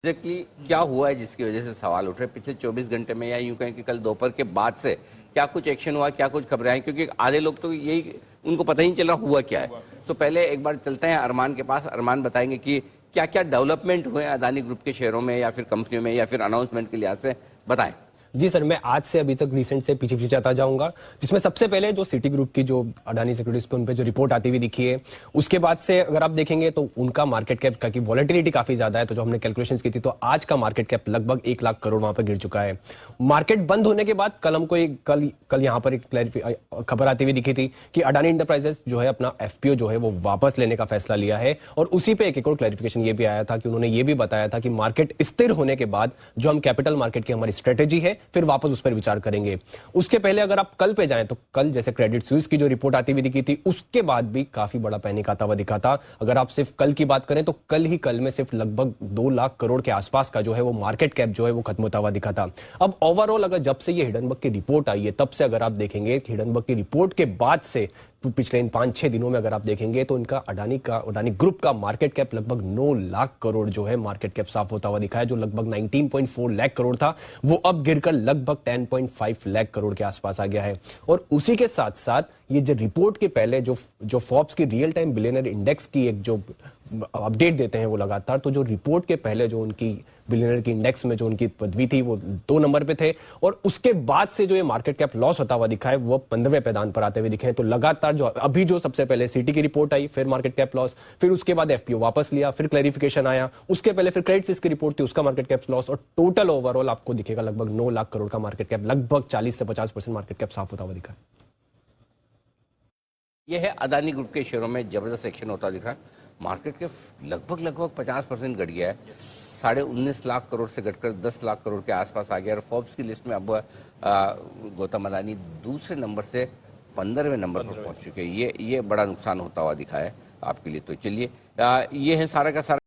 Exactly क्या हुआ है जिसकी वजह से सवाल उठ रहे हैं पिछले 24 घंटे में, या यूं कहें कि कल दोपहर के बाद से क्या कुछ एक्शन हुआ, क्या कुछ खबरें आई? क्योंकि आधे लोग तो यही, उनको पता ही नहीं चल रहा हुआ क्या है। तो पहले एक बार चलते हैं अरमान के पास। अरमान बताएंगे कि क्या क्या डेवलपमेंट हुए अदानी ग्रुप के शेयरों में या फिर कंपनियों में या फिर अनाउंसमेंट के लिहाज से, बताएं। जी सर, मैं आज से अभी तक रिसेंट से पीछे पीछे आता जाऊंगा, जिसमें सबसे पहले जो सिटी ग्रुप की जो अडानी सिक्योरिटीज पे उन पे जो रिपोर्ट आती हुई दिखी है, उसके बाद से अगर आप देखेंगे तो उनका मार्केट कैप का की वॉलेटिलिटी काफी ज्यादा है। तो जो हमने कैलकुलेशंस की थी, तो आज का मार्केट कैप लगभग 1 लाख करोड़ वहां पर गिर चुका है। मार्केट बंद होने के बाद कल हमको कल यहाँ पर एक खबर आती हुई दिखी थी कि अडानी इंटरप्राइजेस जो है अपना एफपीओ जो है वो वापस लेने का फैसला लिया है। और उसी पे एक और क्लैरिफिकेशन ये भी आया था कि उन्होंने ये भी बताया था कि मार्केट स्थिर होने के बाद जो हम कैपिटल मार्केट की हमारी स्ट्रेटेजी है, फिर वापस उस पर विचार करेंगे। उसके पहले अगर आप कल पे जाएं तो कल जैसे क्रेडिट स्विस की जो रिपोर्ट आती हुई दिखी थी, उसके बाद भी काफी बड़ा पैनिक आता हुआ दिखा था। अगर आप सिर्फ कल की बात करें तो कल में सिर्फ लगभग 2 लाख करोड़ के आसपास का जो है वो मार्केट कैप जो है वो खत्म होता हुआ दिखा था। अब ओवरऑल अगर जब से ये हिडनबर्ग की रिपोर्ट आई है, तब से अगर आप देखेंगे हिडनबर्ग की रिपोर्ट के बाद से पिछले इन 5-6 दिनों में अगर आप देखेंगे तो इनका अडानी ग्रुप का मार्केट कैप लगभग 9 लाख करोड़ जो है मार्केट कैप साफ होता हुआ दिखा है। जो लगभग 19.4 लाख करोड़ था, वो अब गिरकर लगभग 10.5 लाख करोड़ के आसपास आ गया है। और उसी के साथ साथ ये जो रिपोर्ट के पहले जो फोर्ब्स की रियल टाइम बिलियनर इंडेक्स की एक जो अपडेट देते हैं वो लगातार, तो जो रिपोर्ट के पहले जो उनकी बिलियनर की इंडेक्स में जो उनकी पदवी थी वो 2 नंबर पे थे, और उसके बाद से जो ये मार्केट कैप लॉस होता हुआ दिखा है वो 15वें पैदान पर आते हुए दिखे हैं। तो लगातार जो अभी जो सबसे पहले सिटी की रिपोर्ट आई, फिर मार्केट कैप लॉस, फिर उसके बाद एफपीओ वापस लिया, फिर क्लैरिफिकेशन आया, उसके पहले फिर क्रेडिट स्विस की रिपोर्ट थी, उसका मार्केट कैप लॉस, और टोटल ओवरऑल आपको दिखेगा लगभग 9 लाख करोड़ का मार्केट कैप, लगभग 40 से 50% मार्केट कैप साफ होता हुआ दिखा है। यह है अदानी ग्रुप के शेयरों में जबरदस्त एक्शन होता दिख रहा है। मार्केट के लगभग 50% घट गया है, 19.5 लाख करोड़ से घटकर 10 लाख करोड़ के आसपास आ गया। और फोर्ब्स की लिस्ट में अब गौतम अदानी दूसरे नंबर से 15वें नंबर पर पहुंच चुके हैं। ये बड़ा नुकसान होता हुआ दिखा है आपके लिए। तो चलिए, ये है सारा का सारा